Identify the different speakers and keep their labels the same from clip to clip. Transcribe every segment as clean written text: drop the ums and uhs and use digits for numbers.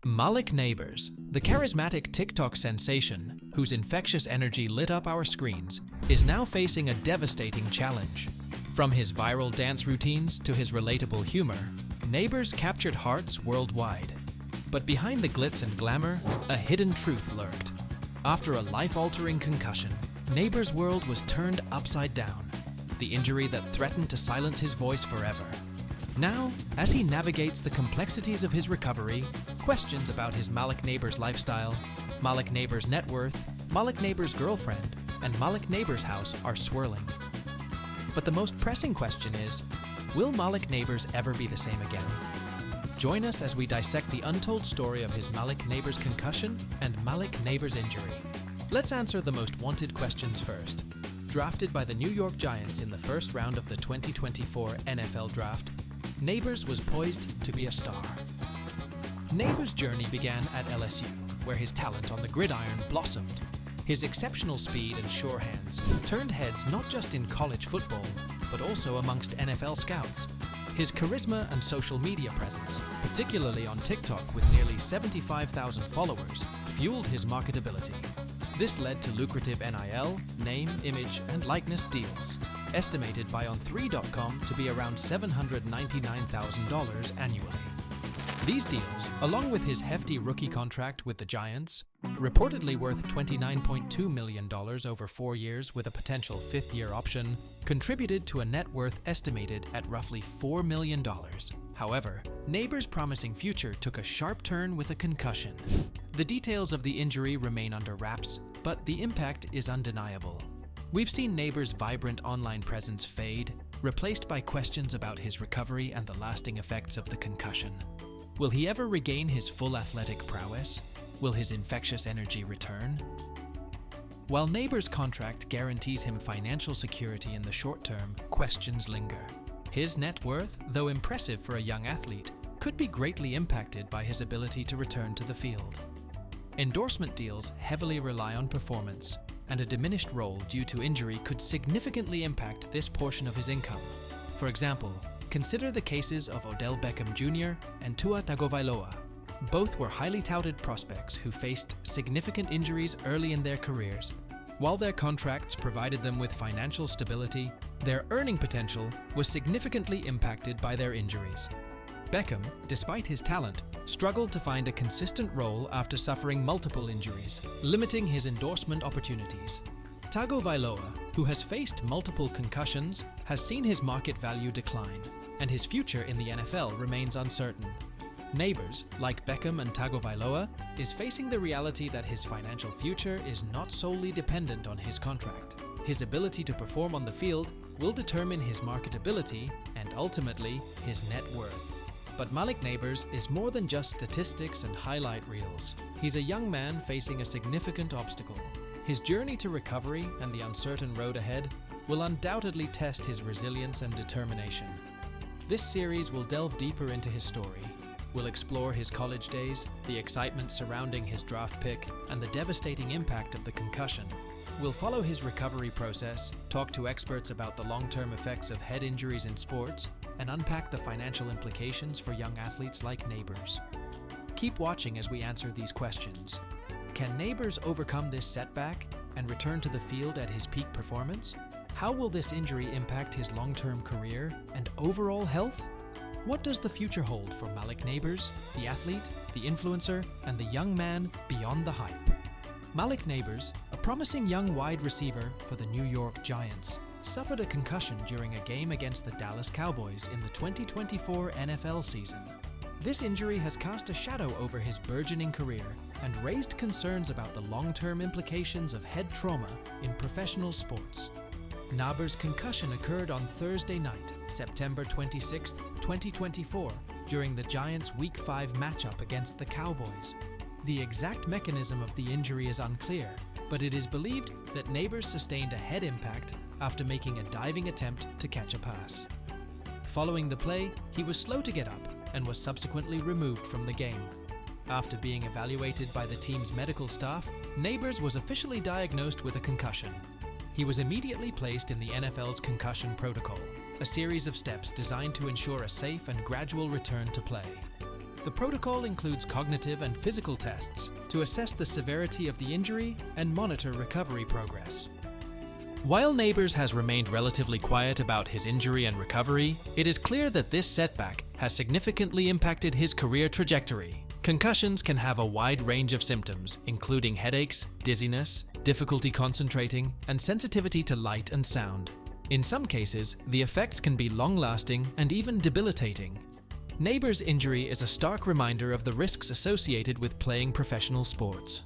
Speaker 1: Malik Nabers, the charismatic TikTok sensation whose infectious energy lit up our screens, is now facing a devastating challenge. From his viral dance routines to his relatable humor, Nabers captured hearts worldwide. But behind the glitz and glamour, a hidden truth lurked. After a life-altering concussion, Nabers' world was turned upside down, the injury that threatened to silence his voice forever. Now, as he navigates the complexities of his recovery, questions about his Malik Nabers lifestyle, Malik Nabers' net worth, Malik Nabers' girlfriend, and Malik Nabers' house are swirling. But the most pressing question is, will Malik Nabers ever be the same again? Join us as we dissect the untold story of his Malik Nabers concussion and Malik Nabers injury. Let's answer the most wanted questions first. Drafted by the New York Giants in the first round of the 2024 NFL Draft, Nabers was poised to be a star. Nabers' journey began at LSU, where his talent on the gridiron blossomed. His exceptional speed and sure hands turned heads not just in college football, but also amongst NFL scouts. His charisma and social media presence, particularly on TikTok with nearly 75,000 followers, fueled his marketability. This led to lucrative NIL, name, image, and likeness deals, estimated by On3.com to be around $799,000 annually. These deals, along with his hefty rookie contract with the Giants, reportedly worth $29.2 million over 4 years with a potential fifth-year option, contributed to a net worth estimated at roughly $4 million. However, Nabers' promising future took a sharp turn with a concussion. The details of the injury remain under wraps, but the impact is undeniable. We've seen Nabers' vibrant online presence fade, replaced by questions about his recovery and the lasting effects of the concussion. Will he ever regain his full athletic prowess? Will his infectious energy return? While Nabers' contract guarantees him financial security in the short term, questions linger. His net worth, though impressive for a young athlete, could be greatly impacted by his ability to return to the field. Endorsement deals heavily rely on performance, and a diminished role due to injury could significantly impact this portion of his income. For example, consider the cases of Odell Beckham Jr. and Tua Tagovailoa. Both were highly touted prospects who faced significant injuries early in their careers. While their contracts provided them with financial stability, their earning potential was significantly impacted by their injuries. Beckham, despite his talent, struggled to find a consistent role after suffering multiple injuries, limiting his endorsement opportunities. Tagovailoa, who has faced multiple concussions, has seen his market value decline, and his future in the NFL remains uncertain. Nabers, like Beckham and Tagovailoa, is facing the reality that his financial future is not solely dependent on his contract. His ability to perform on the field will determine his marketability and ultimately his net worth. But Malik Nabers is more than just statistics and highlight reels. He's a young man facing a significant obstacle. His journey to recovery and the uncertain road ahead will undoubtedly test his resilience and determination. This series will delve deeper into his story. We'll explore his college days, the excitement surrounding his draft pick, and the devastating impact of the concussion. We'll follow his recovery process, talk to experts about the long-term effects of head injuries in sports, and unpack the financial implications for young athletes like Nabers. Keep watching as we answer these questions. Can Nabers overcome this setback and return to the field at his peak performance? How will this injury impact his long-term career and overall health? What does the future hold for Malik Nabers, the athlete, the influencer, and the young man beyond the hype? Malik Nabers, a promising young wide receiver for the New York Giants, suffered a concussion during a game against the Dallas Cowboys in the 2024 NFL season. This injury has cast a shadow over his burgeoning career and raised concerns about the long-term implications of head trauma in professional sports. Nabers' concussion occurred on Thursday night, September 26, 2024, during the Giants' Week 5 matchup against the Cowboys. The exact mechanism of the injury is unclear, but it is believed that Nabers sustained a head impact after making a diving attempt to catch a pass. Following the play, he was slow to get up and was subsequently removed from the game. After being evaluated by the team's medical staff, Nabers was officially diagnosed with a concussion. He was immediately placed in the NFL's concussion protocol, a series of steps designed to ensure a safe and gradual return to play. The protocol includes cognitive and physical tests to assess the severity of the injury and monitor recovery progress. While Nabers has remained relatively quiet about his injury and recovery, it is clear that this setback has significantly impacted his career trajectory. Concussions can have a wide range of symptoms, including headaches, dizziness, difficulty concentrating, and sensitivity to light and sound. In some cases, the effects can be long-lasting and even debilitating. Nabers' injury is a stark reminder of the risks associated with playing professional sports.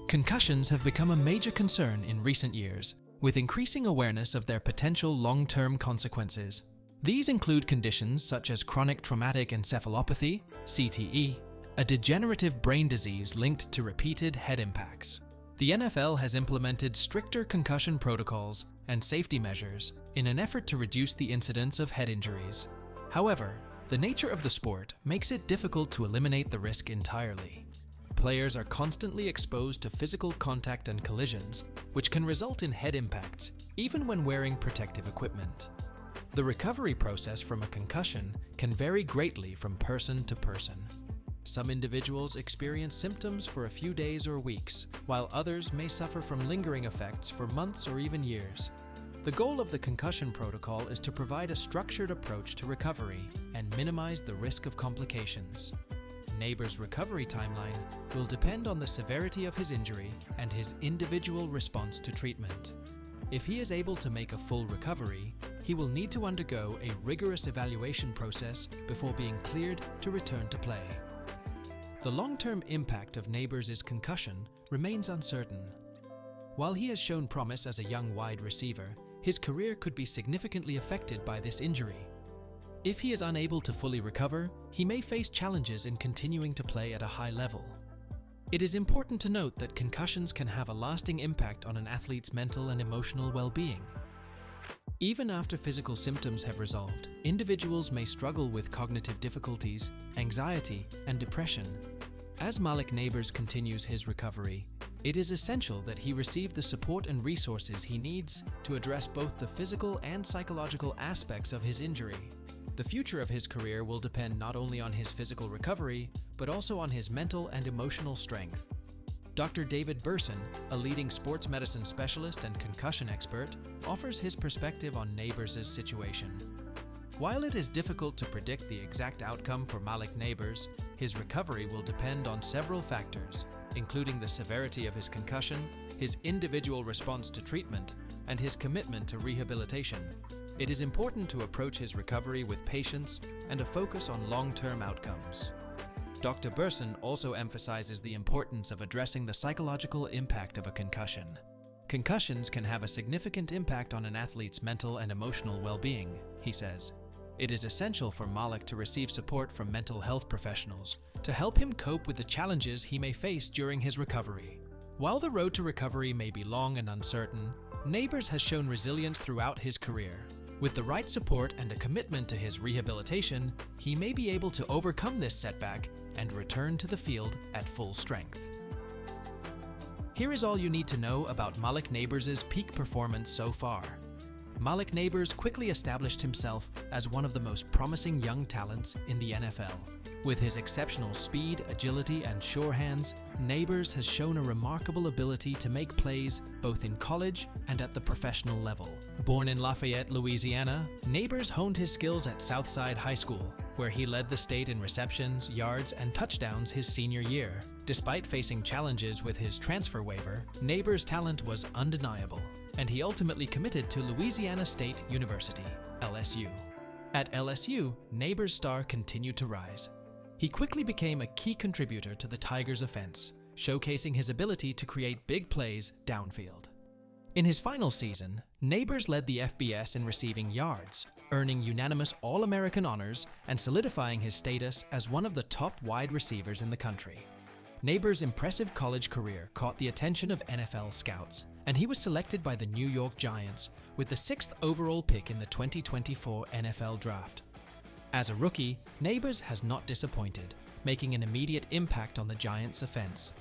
Speaker 1: Concussions have become a major concern in recent years, with increasing awareness of their potential long-term consequences. These include conditions such as chronic traumatic encephalopathy, CTE, a degenerative brain disease linked to repeated head impacts. The NFL has implemented stricter concussion protocols and safety measures in an effort to reduce the incidence of head injuries. However, the nature of the sport makes it difficult to eliminate the risk entirely. Players are constantly exposed to physical contact and collisions, which can result in head impacts, even when wearing protective equipment. The recovery process from a concussion can vary greatly from person to person. Some individuals experience symptoms for a few days or weeks, while others may suffer from lingering effects for months or even years. The goal of the concussion protocol is to provide a structured approach to recovery and minimize the risk of complications. Nabers' recovery timeline will depend on the severity of his injury and his individual response to treatment. If he is able to make a full recovery, he will need to undergo a rigorous evaluation process before being cleared to return to play. The long-term impact of Nabers' concussion remains uncertain. While he has shown promise as a young wide receiver, his career could be significantly affected by this injury. If he is unable to fully recover, he may face challenges in continuing to play at a high level. It is important to note that concussions can have a lasting impact on an athlete's mental and emotional well-being. Even after physical symptoms have resolved, individuals may struggle with cognitive difficulties, anxiety, and depression. As Malik Nabers continues his recovery, it is essential that he receive the support and resources he needs to address both the physical and psychological aspects of his injury. The future of his career will depend not only on his physical recovery, but also on his mental and emotional strength. Dr. David Burson, a leading sports medicine specialist and concussion expert, offers his perspective on Nabers' situation. While it is difficult to predict the exact outcome for Malik Nabers, his recovery will depend on several factors, including the severity of his concussion, his individual response to treatment, and his commitment to rehabilitation. It is important to approach his recovery with patience and a focus on long-term outcomes. Dr. Burson also emphasizes the importance of addressing the psychological impact of a concussion. Concussions can have a significant impact on an athlete's mental and emotional well-being, he says. It is essential for Malik to receive support from mental health professionals to help him cope with the challenges he may face during his recovery. While the road to recovery may be long and uncertain, Nabers has shown resilience throughout his career. With the right support and a commitment to his rehabilitation, he may be able to overcome this setback and return to the field at full strength. Here is all you need to know about Malik Nabers' peak performance so far. Malik Nabers quickly established himself as one of the most promising young talents in the NFL. With his exceptional speed, agility, and sure hands, Nabers has shown a remarkable ability to make plays both in college and at the professional level. Born in Lafayette, Louisiana, Nabers honed his skills at Southside High School, where he led the state in receptions, yards, and touchdowns his senior year. Despite facing challenges with his transfer waiver, Nabers' talent was undeniable, and he ultimately committed to Louisiana State University, LSU. At LSU, Nabers' star continued to rise. He quickly became a key contributor to the Tigers' offense, showcasing his ability to create big plays downfield. In his final season, Nabers led the FBS in receiving yards, earning unanimous All-American honors and solidifying his status as one of the top wide receivers in the country. Nabers' impressive college career caught the attention of NFL scouts, and he was selected by the New York Giants with the 6th overall pick in the 2024 NFL Draft. As a rookie, Nabers has not disappointed, making an immediate impact on the Giants' offense.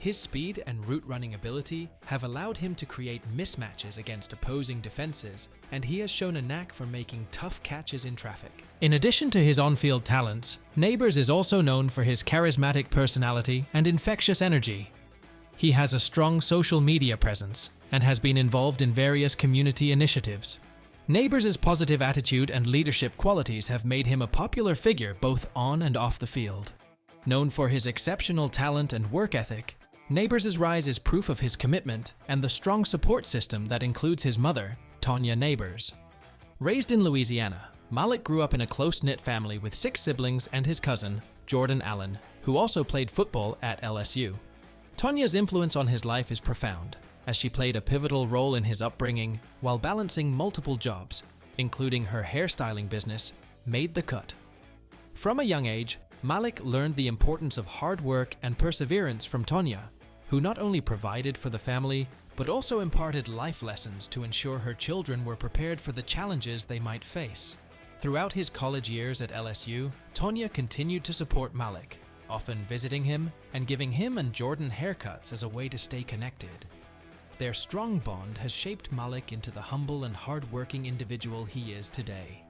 Speaker 1: His speed and route running ability have allowed him to create mismatches against opposing defenses, and he has shown a knack for making tough catches in traffic. In addition to his on-field talents, Nabers is also known for his charismatic personality and infectious energy. He has a strong social media presence and has been involved in various community initiatives. Nabers' positive attitude and leadership qualities have made him a popular figure both on and off the field. Known for his exceptional talent and work ethic, Nabers' rise is proof of his commitment and the strong support system that includes his mother, Tonya Nabers. Raised in Louisiana, Malik grew up in a close-knit family with 6 siblings and his cousin, Jordan Allen, who also played football at LSU. Tonya's influence on his life is profound, as she played a pivotal role in his upbringing while balancing multiple jobs, including her hairstyling business, Made the Cut. From a young age, Malik learned the importance of hard work and perseverance from Tonya, who not only provided for the family, but also imparted life lessons to ensure her children were prepared for the challenges they might face. Throughout his college years at LSU, Tonya continued to support Malik, often visiting him and giving him and Jordan haircuts as a way to stay connected. Their strong bond has shaped Malik into the humble and hard-working individual he is today.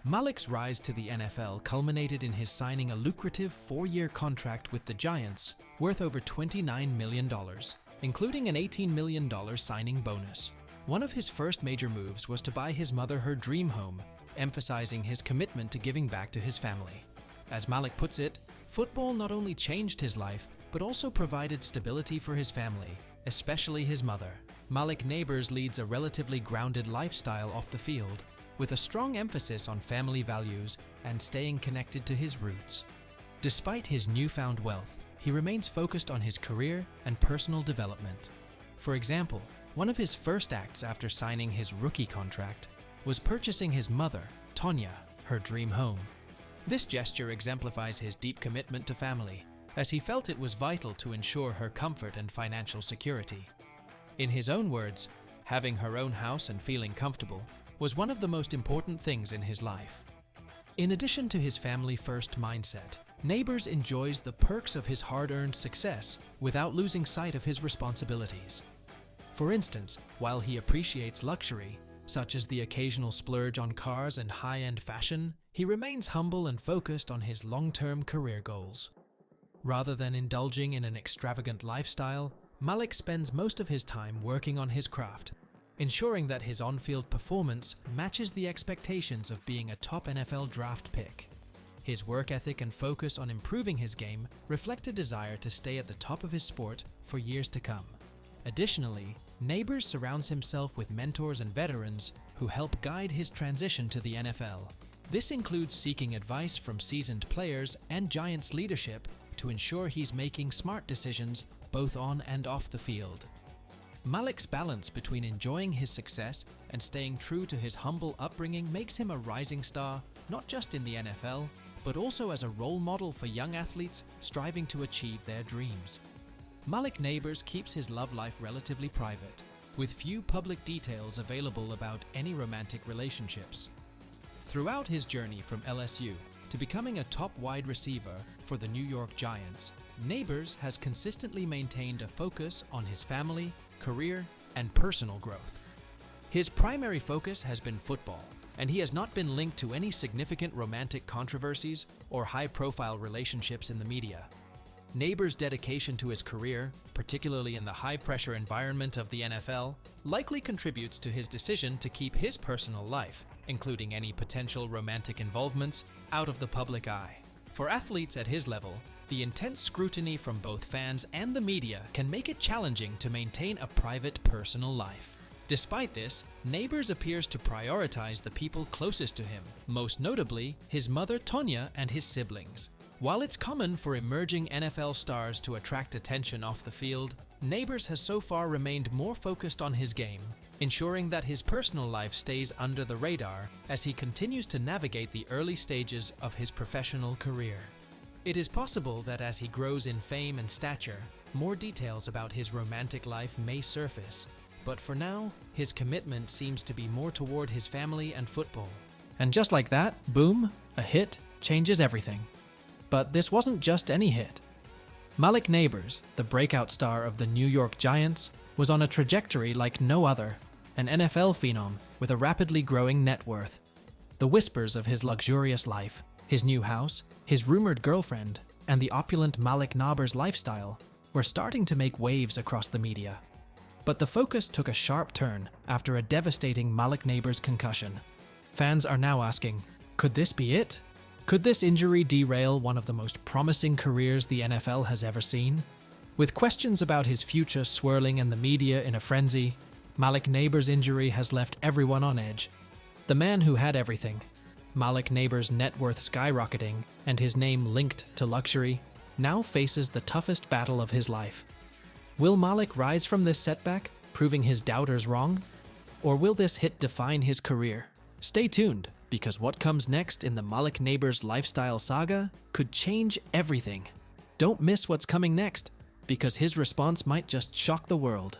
Speaker 1: Malik's rise to the NFL culminated in his signing a lucrative 4-year contract with the Giants worth over $29 million, including an $18 million signing bonus. One of his first major moves was to buy his mother her dream home, emphasizing his commitment to giving back to his family. As Malik puts it, football not only changed his life, but also provided stability for his family, especially his mother. Malik Nabers leads a relatively grounded lifestyle off the field, with a strong emphasis on family values and staying connected to his roots. Despite his newfound wealth, he remains focused on his career and personal development. For example, one of his first acts after signing his rookie contract was purchasing his mother, Tonya, her dream home. This gesture exemplifies his deep commitment to family, as he felt it was vital to ensure her comfort and financial security. In his own words, having her own house and feeling comfortable was one of the most important things in his life. In addition to his family-first mindset, Nabers enjoys the perks of his hard-earned success without losing sight of his responsibilities. For instance, while he appreciates luxury, such as the occasional splurge on cars and high-end fashion, he remains humble and focused on his long-term career goals. Rather than indulging in an extravagant lifestyle, Malik spends most of his time working on his craft, ensuring that his on-field performance matches the expectations of being a top NFL draft pick. His work ethic and focus on improving his game reflect a desire to stay at the top of his sport for years to come. Additionally, Nabers surrounds himself with mentors and veterans who help guide his transition to the NFL. This includes seeking advice from seasoned players and Giants leadership to ensure he's making smart decisions both on and off the field. Malik's balance between enjoying his success and staying true to his humble upbringing makes him a rising star, not just in the NFL, but also as a role model for young athletes striving to achieve their dreams. Malik Nabers keeps his love life relatively private, with few public details available about any romantic relationships. Throughout his journey from LSU to becoming a top wide receiver for the New York Giants, Nabers has consistently maintained a focus on his family, career, and personal growth. His primary focus has been football, and he has not been linked to any significant romantic controversies or high-profile relationships in the media. Nabers' dedication to his career, particularly in the high-pressure environment of the NFL, likely contributes to his decision to keep his personal life, including any potential romantic involvements, out of the public eye. For athletes at his level, the intense scrutiny from both fans and the media can make it challenging to maintain a private personal life. Despite this, Nabers appears to prioritize the people closest to him, most notably his mother Tonya and his siblings. While it's common for emerging NFL stars to attract attention off the field, Nabers has so far remained more focused on his game, ensuring that his personal life stays under the radar as he continues to navigate the early stages of his professional career. It is possible that as he grows in fame and stature, more details about his romantic life may surface, but for now, his commitment seems to be more toward his family and football. And just like that, boom, a hit changes everything. But this wasn't just any hit. Malik Nabers, the breakout star of the New York Giants, was on a trajectory like no other, an NFL phenom with a rapidly growing net worth. The whispers of his luxurious life, his new house, his rumored girlfriend, and the opulent Malik Nabers lifestyle were starting to make waves across the media. But the focus took a sharp turn after a devastating Malik Nabers concussion. Fans are now asking, could this be it? Could this injury derail one of the most promising careers the NFL has ever seen? With questions about his future swirling in the media in a frenzy, Malik Nabers' injury has left everyone on edge. The man who had everything, Malik Nabers' net worth skyrocketing and his name linked to luxury, now faces the toughest battle of his life. Will Malik rise from this setback, proving his doubters wrong? Or will this hit define his career? Stay tuned, because what comes next in the Malik Nabers lifestyle saga could change everything. Don't miss what's coming next, because his response might just shock the world.